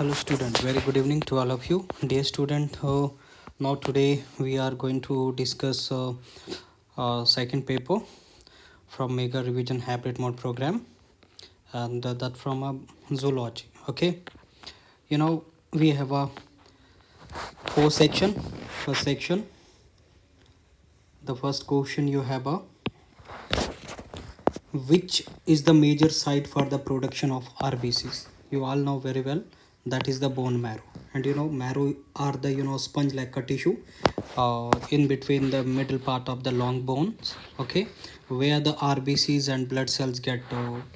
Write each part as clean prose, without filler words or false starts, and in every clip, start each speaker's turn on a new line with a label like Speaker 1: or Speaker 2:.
Speaker 1: Hello student, very good evening to all of you. Dear student, now today we are going to discuss second paper from Mega Revision Hybrid Mode program, and that from zoology. Okay, we have a four section. First section, the first question you have a which is the major site for the production of RBCs. You all know very well that is the bone marrow, and marrow are the sponge like a tissue in between the middle part of the long bones, okay, where the RBCs and blood cells get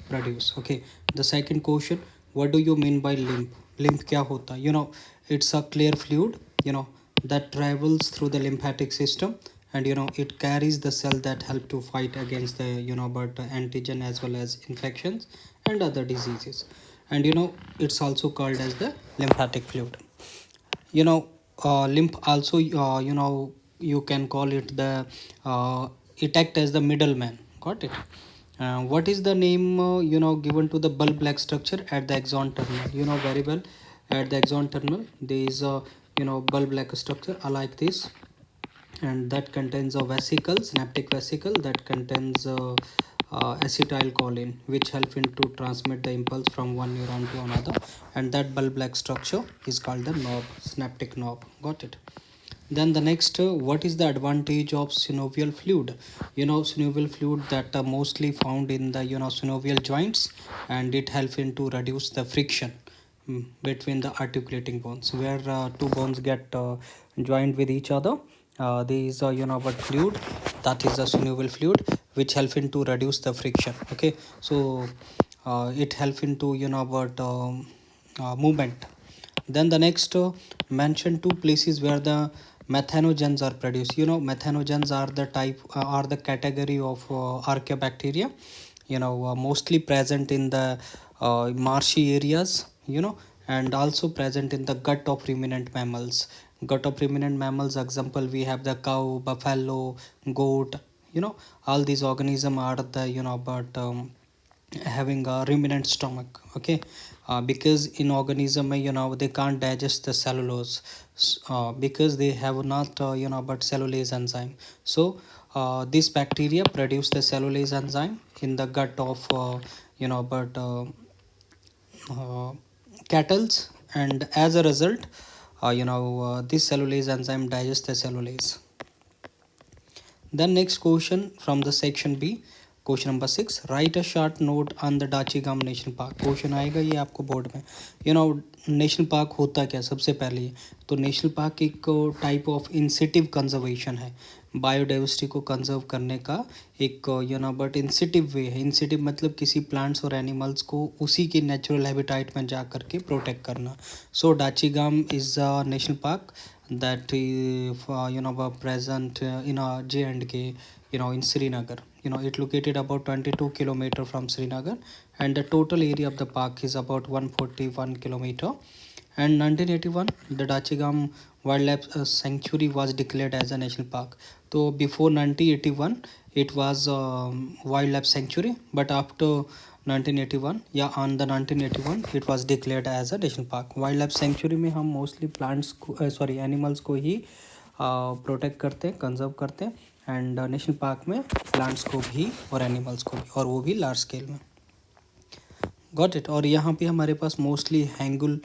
Speaker 1: produced. Okay, the second question, what do you mean by lymph kya hota? It's a clear fluid that travels through the lymphatic system, and it carries the cell that help to fight against the but antigen as well as infections and other diseases. And it's also called as the lymphatic fluid. Lymph also, you can call it the it act as the middleman. Got it? What is the name given to the bulb like structure at the axon terminal? Very well, at the axon terminal there is a bulb like structure like this, and that contains a vesicle, synaptic vesicle, that contains acetylcholine, which help in to transmit the impulse from one neuron to another, and that bulb like structure is called the knob, synaptic knob. Got it? Then the next, what is the advantage of synovial fluid? Synovial fluid that are mostly found in the synovial joints, and it helps in to reduce the friction between the articulating bones, where two bones get joined with each other. There is a but fluid, that is the synovial fluid, which help in to reduce the friction. Okay, so it help into but movement. Then the next, mention two places where the methanogens are produced. Methanogens are the type are the category of archaeobacteria, mostly present in the marshy areas, and also present in the gut of ruminant mammals. Gut of ruminant mammals example, we have the cow, buffalo, goat. All these organisms are the but having a ruminant stomach. Okay, because in organism they can't digest the cellulose, because they have not but cellulase enzyme. So this bacteria produce the cellulase enzyme in the gut of but cattles, and as a result this cellulase enzyme digests the cellulase. Then next question from the section B, question number 6, right a short note on the Dachigam national park. Question आएगा ये आपको board में. National park होता क्या? सबसे पहले ये तो नेशनल पार्क एक टाइप ऑफ इंसिटिव कंजर्वेशन है, बायोडाइवर्सिटी को कंजर्व करने का एक बट इंसिटिव वे है. इंसिटिव मतलब किसी प्लांट्स और एनिमल्स को उसी के नेचुरल हैबिटेट में जा करके प्रोटेक्ट करना. So Dachigam is a national park that present in J&K, in Srinagar. It located about 22 kilometer from Srinagar, and the total area of the park is about 141 kilometer. And 1981 the Dachigam wildlife sanctuary was declared as a national park. So before 1981 it was wildlife sanctuary, but after 1981 या on the 1981 it was declared as a national park. Wildlife sanctuary में हम mostly plants को sorry animals को ही protect करते हैं, conserve करते हैं, एंड नेशनल पार्क में प्लांट्स को भी और एनिमल्स को भी, और वो भी लार्ज स्केल में. Got it? और यहाँ पे हमारे पास mostly hangul,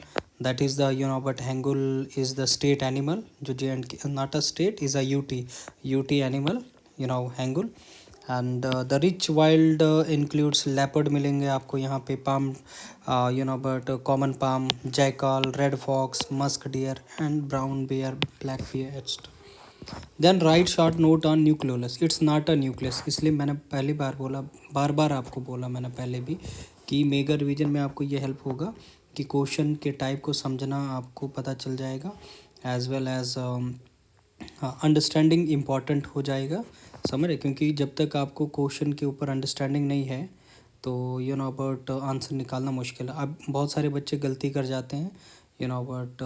Speaker 1: that is the but hangul is the state animal, जो J&K not a state, is a UT animal, hangul. And the rich wild includes leopard मिलेंगे आपको यहाँ पे, palm but common palm, jackal, red fox, musk deer and brown bear, black bear etcetera. Then write short note on nucleolus. It's not a nucleus. इसलिए मैंने पहली बार बोला, बार बार आपको बोला मैंने पहले भी, कि मेगा रिवीजन में आपको ये हेल्प होगा कि क्वेश्चन के टाइप को समझना आपको पता चल जाएगा, as well as understanding important हो जाएगा. समझ रहे? क्योंकि जब तक आपको क्वेश्चन के ऊपर अंडरस्टैंडिंग नहीं है तो अबाउट आंसर निकालना मुश्किल है. अब बहुत सारे बच्चे गलती कर जाते हैं अबाउट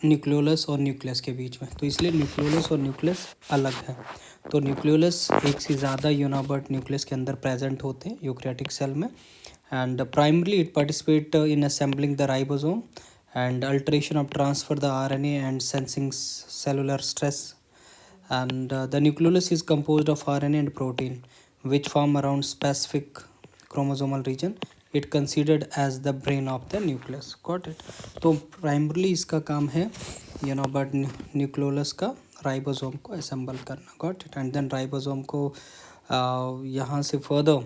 Speaker 1: न्यूक्लियोलस और न्यूक्लियस के बीच में, तो इसलिए न्यूक्लियोलस और न्यूक्लियस अलग है. तो न्यूक्लियोलस एक से ज़्यादा अबाउट न्यूक्लियस के अंदर प्रेजेंट होते हैं यूकैरियोटिक सेल में, and primary it participate in assembling the ribosome, and alteration of transfer the RNA and sensing cellular stress. And the nucleolus is composed of RNA and protein which form around specific chromosomal region. It considered as the brain of the nucleus. Got it? तो primarily इसका काम है but nucleolus का ribosome को assemble करना. Got it? And then ribosome को यहाँ से further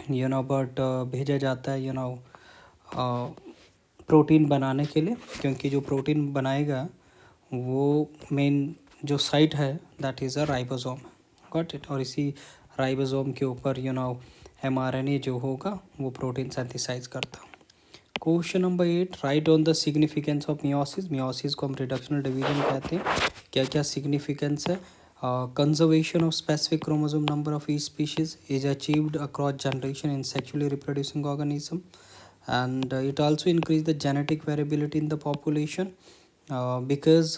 Speaker 1: but भेजा जाता है प्रोटीन बनाने के लिए, क्योंकि जो प्रोटीन बनाएगा वो मेन जो साइट है that is a ribosome. Got it? और इसी राइबोसोम के ऊपर mRNA जो होगा वो प्रोटीन सिंथेसाइज करता. Question number 8, right on the significance of meiosis. Meiosis को हम रिडक्शनल डिवीजन कहते हैं. क्या क्या सिग्निफिकेंस है? Conservation of specific chromosome number of each species is achieved across generation in sexually reproducing organism, and it also increase the genetic variability in the population because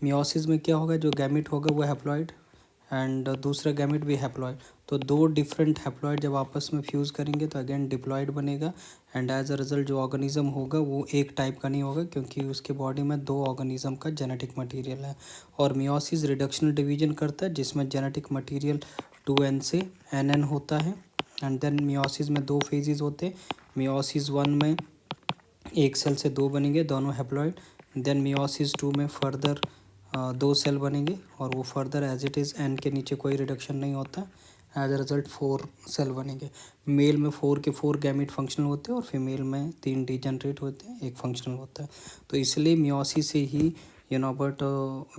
Speaker 1: meiosis में क्या होगा, जो gamete होगा वो हैप्लॉइड एंड दूसरा gamete भी haploid. तो दो डिफरेंट हैप्लॉइड जब आपस में फ्यूज़ करेंगे तो अगेन डिप्लॉइड बनेगा एंड एज अ रिजल्ट जो ऑर्गेनिज्म होगा वो एक टाइप का नहीं होगा, क्योंकि उसके बॉडी में दो ऑर्गेनिज्म का जेनेटिक मटेरियल है. और मियोसिस रिडक्शनल डिवीजन करता है जिसमें जेनेटिक मटेरियल 2n से nn होता है. एंड देन मियोसिस में दो फेजेस होते हैं. मियोसिस 1 में एक सेल से दो बनेंगे दोनों हैप्लॉइड. देन मियोसिस 2 में फर्दर दो सेल बनेंगे और वो further as it is n के नीचे कोई रिडक्शन नहीं होता. एज अ रिजल्ट 4 सेल बनेंगे. मेल में 4 के 4 गैमेट फंक्शनल होते हैं और फीमेल में 3 डिजनरेट होते हैं, एक फंक्शनल होता है. तो इसलिए मियोसिस से ही बट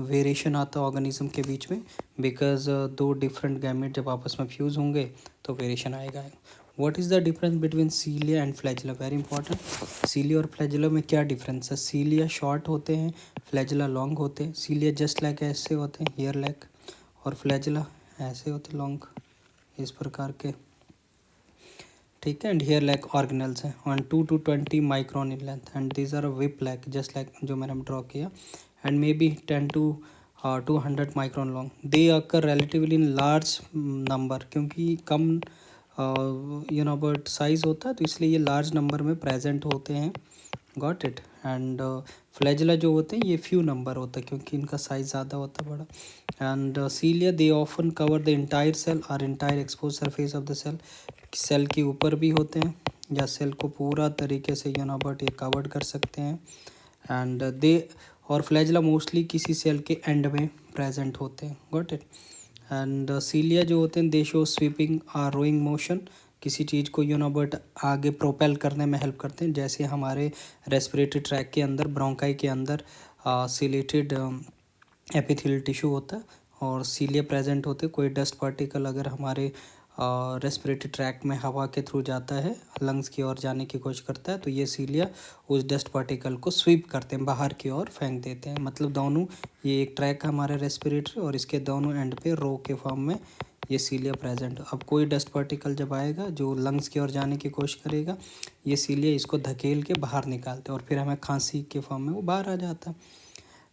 Speaker 1: वेरिएशन आता है ऑर्गेनिज्म के बीच में, बिकॉज दो डिफरेंट गैमेट जब आपस में फ्यूज़ होंगे तो वेरिएशन आएगा. What is the difference between cilia and flagella? Very important. Cilia और फ्लैजिला में क्या डिफरेंस है? सीलिया शॉर्ट होते हैं, फ्लैजिला लॉन्ग होते हैं. सीलिया जस्ट लाइक ऐसे होते हैं, हेयर लाइक, और फ्लैजिला ऐसे होते हैं लॉन्ग, इस प्रकार के. ठीक है. एंड हेयर लाइक ऑर्गेनल्स हैं on 2 to 20 micron in length and these are whip like just like जो मैंने ड्रॉ किया, and may be 10 to 200 micron long. They occur relatively in large number, क्योंकि कम बट साइज़ होता है तो इसलिए ये लार्ज नंबर में प्रेजेंट होते हैं. Got it? एंड फ्लैजिला जो होते हैं ये फ्यू नंबर होता है क्योंकि इनका साइज़ ज़्यादा होता है, बड़ा. And cilia they often cover the entire cell और entire expose surface of the cell. Cell के ऊपर भी होते हैं या सेल को पूरा तरीके से बट ये कवर्ड कर सकते हैं. एंड दे और फ्लैजिला मोस्टली किसी सेल के एंड में प्रेजेंट होते हैं. Got it? एंड सीलिया जो होते हैं दे शो स्वीपिंग और रोइंग मोशन. किसी चीज़ को बट आगे प्रोपेल करने में हेल्प करते हैं, जैसे हमारे रेस्पिरेटरी ट्रैक के अंदर ब्रोंकाई के अंदर सिलेटेड एपिथेलियल टिश्यू होता है और सीलिया प्रेजेंट होते. कोई डस्ट पार्टिकल अगर हमारे रेस्पिरेटरी ट्रैक में हवा के थ्रू जाता है, लंग्स की ओर जाने की कोशिश करता है, तो ये सीलिया उस डस्ट पार्टिकल को स्वीप करते हैं, बाहर की ओर फेंक देते हैं. मतलब दोनों, ये एक ट्रैक है हमारे रेस्पिरेटरी और इसके दोनों एंड पे रो के फॉर्म में ये सीलिया प्रेजेंट. अब कोई डस्ट पार्टिकल जब आएगा जो लंग्स की ओर जाने की कोशिश करेगा, ये सीलिया इसको धकेल के बाहर निकालते हैं और फिर हमें खांसी के फॉर्म में वो बाहर आ जाता है.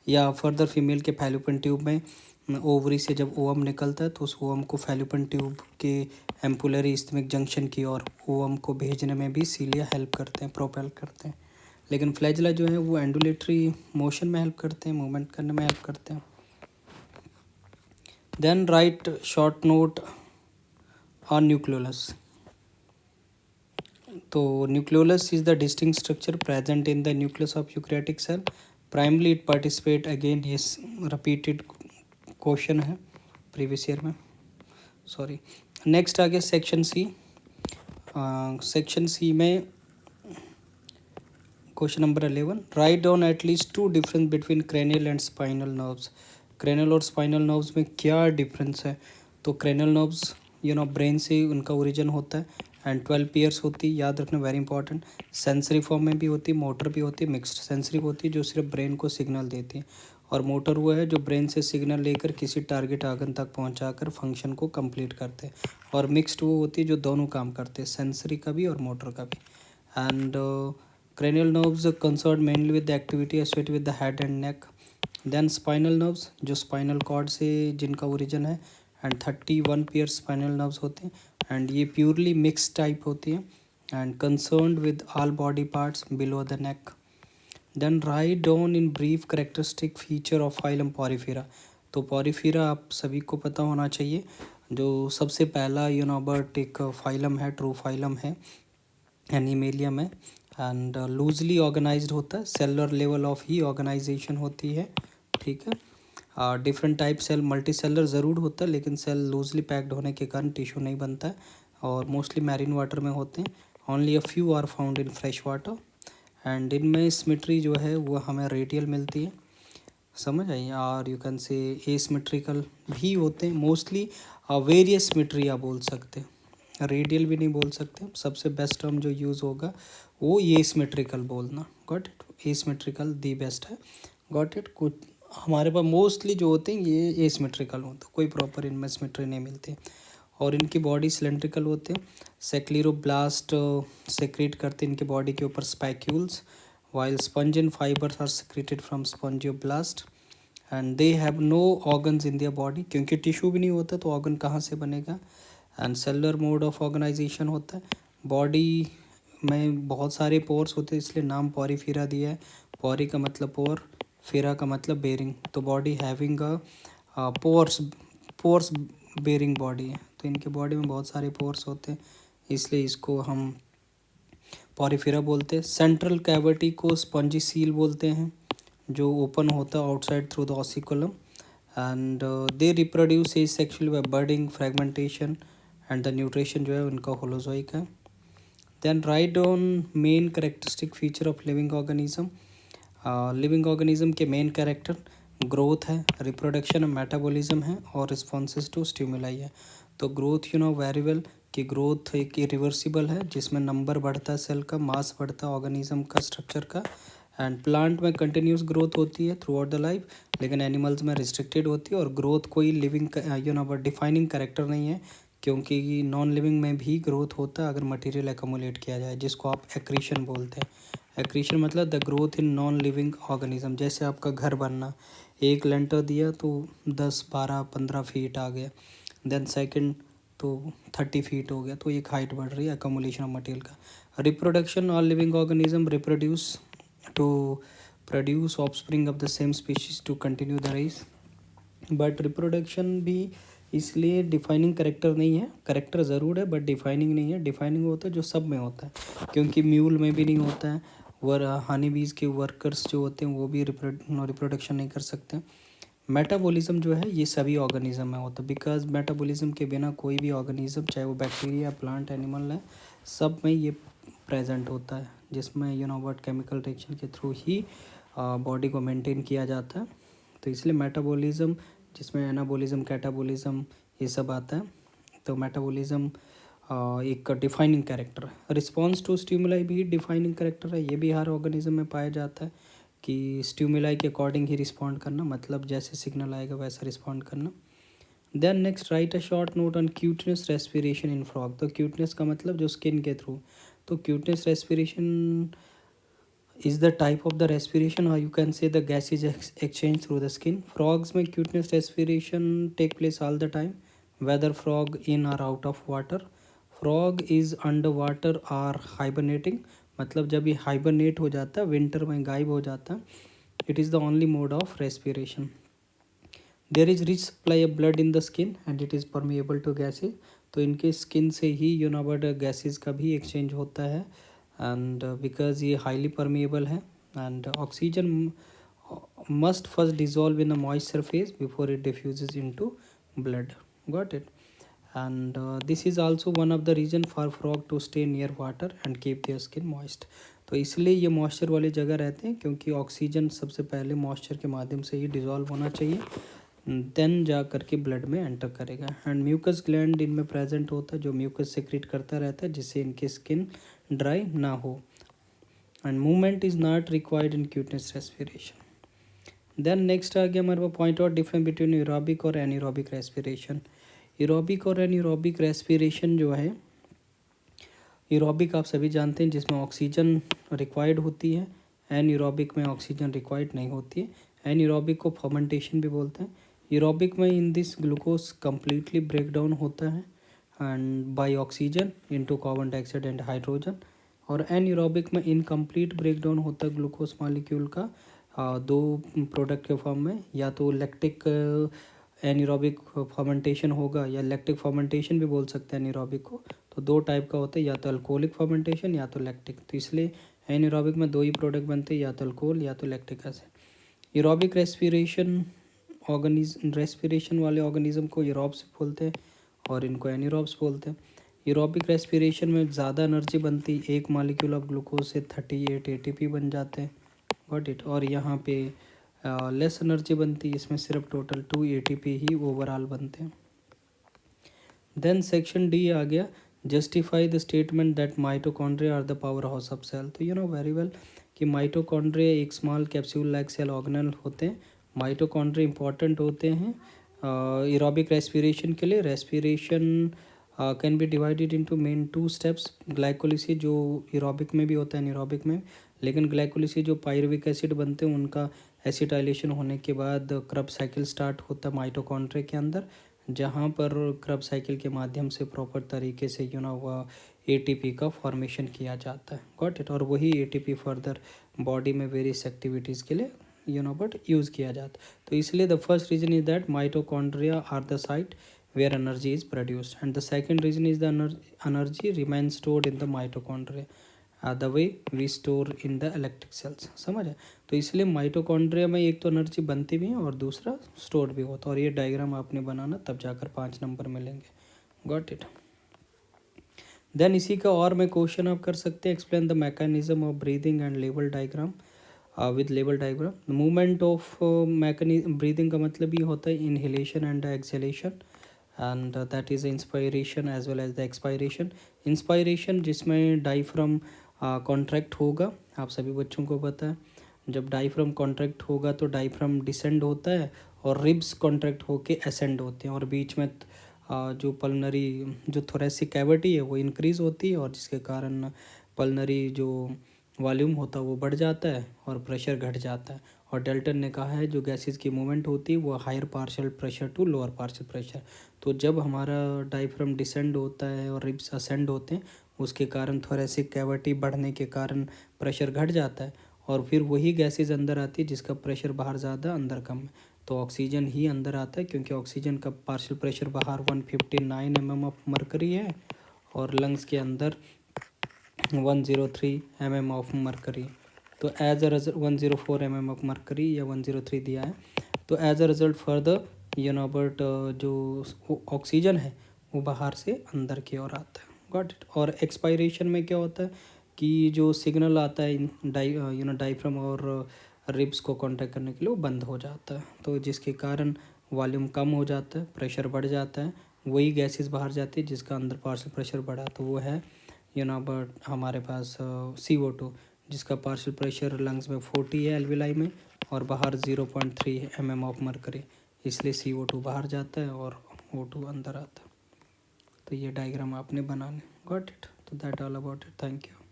Speaker 1: या फर्दर फीमेल के फैलोपियन ट्यूब में ओवरी से जब ओवम निकलता है तो उस ओवम को फैलोपियन ट्यूब के एम्पुलरी इस्थमिक जंक्शन की ओर ओवम को भेजने में भी सीलिया हेल्प करते हैं, प्रोपेल करते हैं. लेकिन फ्लैजिला जो है वो एंडुलेटरी मोशन में हेल्प करते हैं, मूवमेंट करने में हेल्प करते हैं. Then write short note on nucleolus. तो nucleolus is the distinct structure present in the nucleus of eukaryotic cell. Primarily it participate, again ये रिपीटेड क्वेश्चन है प्रीवियस ईयर में, सॉरी. नेक्स्ट आ गया सेक्शन सी. सेक्शन सी में question number 11, write down at least 2 difference between cranial and spinal nerves. Cranial और spinal nerves में क्या difference है? तो क्रेनियल नर्व्स ब्रेन से उनका ओरिजिन होता है एंड 12 पेयर्स होती है, याद रखना, वेरी इंपॉर्टेंट. सेंसरी फॉर्म में भी होती है, मोटर भी होती है, मिक्स्ड. सेंसरी होती है जो सिर्फ ब्रेन को सिग्नल देती है, और मोटर वो है जो ब्रेन से सिग्नल लेकर किसी टारगेट आर्गन तक पहुंचाकर फंक्शन को कंप्लीट करते हैं. और मिक्स्ड वो होती है जो दोनों काम करते हैं, सेंसरी का भी और मोटर का भी. And cranial nerves concerned mainly with the activity associated with the head and neck. Then spinal nerves जो spinal cord से जिनका origin है, and 31 pairs spinal nerves होते हैं, and ये purely mixed type होती हैं and concerned with all body parts below the neck. Then write down in brief characteristic feature of phylum Porifera. तो पॉरीफेरा आप सभी को पता होना चाहिए, जो सबसे पहला यूनोबर्ट एक फाइलम है, ट्रू फाइलम है, एनिमेलियम है, एंड लूजली ऑर्गेनाइज्ड होता है, सेलुलर लेवल ऑफ ही ऑर्गेनाइजेशन होती है, ठीक है। Different type cell, multicellular ज़रूर होता है, लेकिन सेल लूजली पैक्ड होने के कारण टिश्यू नहीं बनता है, और मोस्टली मैरीन वाटर में होते हैं। Only a few are found in fresh water, and इनमें सिमेट्री जो है वो हमें रेडियल मिलती है, समझ आई। और यू कैन से एसिमेट्रिकल भी होते हैं मोस्टली, वेरियस सिमेट्री आप बोल सकते हैं, रेडियल भी नहीं बोल सकते। सबसे बेस्ट टर्म जो यूज़ होगा वो ये सिमेट्रिकल बोलना, got it, asymmetrical the best है, गॉट इट। कुछ हमारे पास मोस्टली जो होते हैं ये एसिमेट्रिकल होते हैं, कोई प्रॉपर इनमें सिमेट्री नहीं मिलती, और इनकी बॉडी सिलेंड्रिकल होते हैं। सेक्लेरोब्लास्ट सेक्रेट करते हैं इनके बॉडी के ऊपर स्पैक्यूल्स, while spongin fibers are secreted from spongioblast, and they have no organs in their body, क्योंकि टिश्यू भी नहीं होता तो ऑर्गन कहाँ से बनेगा। And cellular mode of organization होता है, बॉडी में बहुत सारे पोर्स होते हैं, इसलिए नाम पॉरीफेरा दिया है। पॉरी का मतलब पोर, फेरा का मतलब बेरिंग, तो body having a pores, pores bearing body है, तो इनके बॉडी में बहुत सारे पोर्स होते हैं, इसलिए इसको हम पॉरीफेरा बोलते हैं। सेंट्रल कैविटी को स्पंजी सील बोलते हैं, जो ओपन होता है outside through the osculum, and they reproduce asexually by budding, fragmentation, and the nutrition जो है उनका होलोजोइक है। Then write on main characteristic feature of living organism. Living organism के मेन कैरेक्टर ग्रोथ है, reproduction, metabolism है, और responses to stimuli है। तो ग्रोथ वेरी वेल कि ग्रोथ एक इरिवर्सिबल है, जिसमें नंबर बढ़ता है सेल का, मास बढ़ता है ऑर्गेनिज्म का, स्ट्रक्चर का। एंड प्लांट में कंटिन्यूस ग्रोथ होती है थ्रू आउट द लाइफ, लेकिन एनिमल्स में रिस्ट्रिक्टेड होती है, और ग्रोथ कोई लिविंग डिफाइनिंग करेक्टर नहीं है, क्योंकि नॉन लिविंग में भी ग्रोथ होता है अगर मटेरियल एकमुलेट किया जाए, जिसको आप एक्रीशन बोलते हैं। एक्रीशन मतलब the growth in non living organism. जैसे आपका घर बनना, एक लेंटर दिया तो 10 12 15 फीट आ गया, देन सेकंड तो 30 फीट हो गया, तो एक हाइट बढ़ रही है अकोमोलेशन ऑफ मटेरियल का। Reproduction, all living organism reproduce to produce offspring of the same species to continue the race, but reproduction भी इसलिए डिफाइनिंग करेक्टर नहीं है, करेक्टर ज़रूर है बट डिफाइनिंग नहीं है। डिफाइनिंग होता है जो सब में होता है, क्योंकि म्यूल में भी नहीं होता है, हनी बीज के वर्कर्स जो होते हैं वो भी रिप्रोडक्शन नहीं कर सकते। मेटाबॉलिज्म जो है ये सभी ऑर्गेनिज्म में होता है, बिकॉज मेटाबॉलिज्म के बिना कोई भी ऑर्गेनिज्म, चाहे वो बैक्टीरिया, प्लांट, एनिमल है, सब में ये प्रेजेंट होता है, जिसमें व्हाट केमिकल रिएक्शन के थ्रू ही बॉडी को मेंटेन किया जाता है। तो इसलिए मेटाबॉलिज्म, जिसमें एनाबॉलिज्म, कैटाबॉलिज्म, ये सब आता है। तो मेटाबॉलिज्म एक डिफाइनिंग कैरेक्टर है। रिस्पॉन्स टू स्टिमुलाई भी डिफाइनिंग कैरेक्टर है, ये भी हर ऑर्गेनिज्म में पाया जाता है कि स्टिमुलाई के अकॉर्डिंग ही रिस्पॉन्ड करना, मतलब जैसे सिग्नल आएगा वैसा रिस्पॉन्ड करना। Then next write a short note on cutaneous respiration in frog. तो क्यूटनेस का मतलब जो स्किन के थ्रू, तो cutaneous respiration is the type of the respiration, or you can say the gas is exchanged through the skin. Frogs में cuteness respiration take place all the time, whether frog in or out of water. Frog is underwater or hibernating, मतलब जब ये hibernate हो जाता है, winter में गायब हो जाता है, it is the only mode of respiration. There is rich supply of blood in the skin and it is permeable to gases. तो इनके स्किन से ही बट गैसेज का भी एक्सचेंज होता है, एंड बिकॉज ये हाईली परमिएबल है, and oxygen must first dissolve in a moist surface before it diffuses into blood, got it. And this is also one of the reason for frog to stay near water and keep their skin moist. तो इसलिए ये moisture वाली जगह रहते हैं, क्योंकि oxygen सबसे पहले मॉइस्चर के माध्यम से ही डिजॉल्व होना चाहिए, देन जा करके ब्लड में एंटर करेगा। एंड म्यूकस ग्लैंड इनमें प्रेजेंट होता है, जो म्यूकस सेक्रेट करता रहता है, जिससे इनकी स्किन ड्राई ना हो। And movement is not required in cutaneous respiration. Then next आ गया हमारे पास point out difference between aerobic और एनारोबिक रेस्पिरेशन। एरोबिक और एनारोबिक रेस्पिरेशन जो है, एरोबिक आप सभी जानते हैं जिसमें ऑक्सीजन रिक्वायर्ड होती है, एनारोबिक में ऑक्सीजन रिक्वायर्ड नहीं होती है। एनारोबिक को फर्मेंटेशन भी बोलते हैं। एरोबिक में in this glucose completely break down होता है and by oxygen into carbon dioxide and hydrogen, और एनएरोबिक में इनकम्प्लीट ब्रेकडाउन होता है ग्लूकोज मॉलिक्यूल का दो प्रोडक्ट के फॉर्म में, या तो लैक्टिक एनएरोबिक फर्मेंटेशन होगा या लैक्टिक फर्मेंटेशन भी बोल सकते हैं एनएरोबिक को। तो दो टाइप का होता है, या तो अल्कोहलिक फर्मेंटेशन या तो लैक्टिक। तो इसलिए एनएरोबिक में दो ही प्रोडक्ट बनते हैं, या तो अल्कोहल या तो लैक्टिक एसिड। एरोबिक रेस्पिरेशन वाले ऑर्गेनिज्म को एरोब्स बोलते हैं और इनको एनएरोब्स बोलते हैं। एरोबिक रेस्पिरेशन में ज़्यादा एनर्जी बनती, एक मॉलिक्यूल ऑफ ग्लूकोज से 38 एटीपी बन जाते हैं, गॉट इट। और यहाँ पे लेस एनर्जी बनती, इसमें सिर्फ टोटल 2 एटीपी ही ओवरऑल बनते हैं। देन सेक्शन डी आ गया, justify the statement that mitochondria are the powerhouse of cell. तो यू नो वेरी वेल कि माइटोकॉन्ड्रिया एक small capsule like cell organelle होते हैं। माइटोकॉन्ड्रिया इंपॉर्टेंट होते हैं एरोबिक रेस्पिरेशन के लिए। Respiration can be divided into main 2 steps. Glycolysis जो एरोबिक में भी होता है एनारोबिक में, लेकिन ग्लाइकोलिसिस जो पायरुविक एसिड बनते हैं उनका एसिटाइलेशन होने के बाद क्रब साइकिल स्टार्ट होता है माइटोकॉन्ड्रिया के अंदर, जहाँ पर क्रब साइकिल के माध्यम से प्रॉपर तरीके से वह एटीपी का फॉर्मेशन किया जाता है, गॉट इट। और वही एटीपी फर्दर बॉडी में वेरियस एक्टिविटीज़ के लिए बट यूज़ किया जाता है। तो इसलिए the first reason is that mitochondria are the site where energy is produced, and the second reason is the energy remains stored in the mitochondria the way we store in the electric cells। समझ है। तो इसलिए mitochondria में एक तो energy बनती भी है और दूसरा स्टोर भी होता है। और ये डायग्राम आपने बनाना तब जाकर 5 नंबर मिलेंगे, गॉट इट। देन इसी का और मैं क्वेश्चन आप कर सकते हैं, explain the mechanism of breathing and level diagram with level diagram. Movement of mechanism, breathing का मतलब ये होता है inhalation and exhalation, and that is inspiration as well as the expiration। Inspiration जिसमें डायफ्राम कॉन्ट्रैक्ट होगा, आप सभी बच्चों को पता है। जब डायफ्राम कॉन्ट्रैक्ट होगा तो डायफ्राम डिसेंड होता है और रिब्स कॉन्ट्रैक्ट होके असेंड होते हैं, और बीच में जो पल्नरी जो थोरेसिक कैविटी है वो इंक्रीज़ होती है, और जिसके कारण पल्नरी जो वॉल्यूम होता है वो बढ़ जाता है और प्रेशर घट जाता है। और डेल्टन ने कहा है जो गैसेस की मूवमेंट होती है वो higher partial pressure to lower partial pressure. तो जब हमारा डायफ्राम डिसेंड होता है और रिब्स असेंड होते हैं, उसके कारण थोरेसिक कैविटी बढ़ने के कारण प्रेशर घट जाता है, और फिर वही गैसेस अंदर आती है जिसका प्रेशर बाहर ज़्यादा अंदर कम है। तो ऑक्सीजन ही अंदर आता है, क्योंकि ऑक्सीजन का पार्शियल प्रेशर बाहर 159 mm ऑफ मरकरी है और लंग्स के अंदर 103 mm ऑफ मरकरी। तो as a result 104 mm of mercury या 103 दिया है। तो as a result further but जो ऑक्सीजन है वो बाहर से अंदर की ओर आता है, गॉट इट। और एक्सपायरेशन में क्या होता है कि जो सिग्नल आता है डायफ्राम और रिब्स को कांटेक्ट करने के लिए वो बंद हो जाता है, तो जिसके कारण वॉल्यूम कम हो जाता है, प्रेशर बढ़ जाता है, वही गैसेस बाहर जाती है जिसका अंदर पार्शियल प्रेशर बढ़ा। तो वो है बट हमारे पास CO2, जिसका पार्शियल प्रेशर लंग्स में 40 है एल्विलाई में, और बाहर 0.3 mm ऑफ मरकरी, इसलिए CO2 बाहर जाता है और O2 अंदर आता है। तो ये डायग्राम आपने बनाने, गॉट इट। तो that all about it, thank you.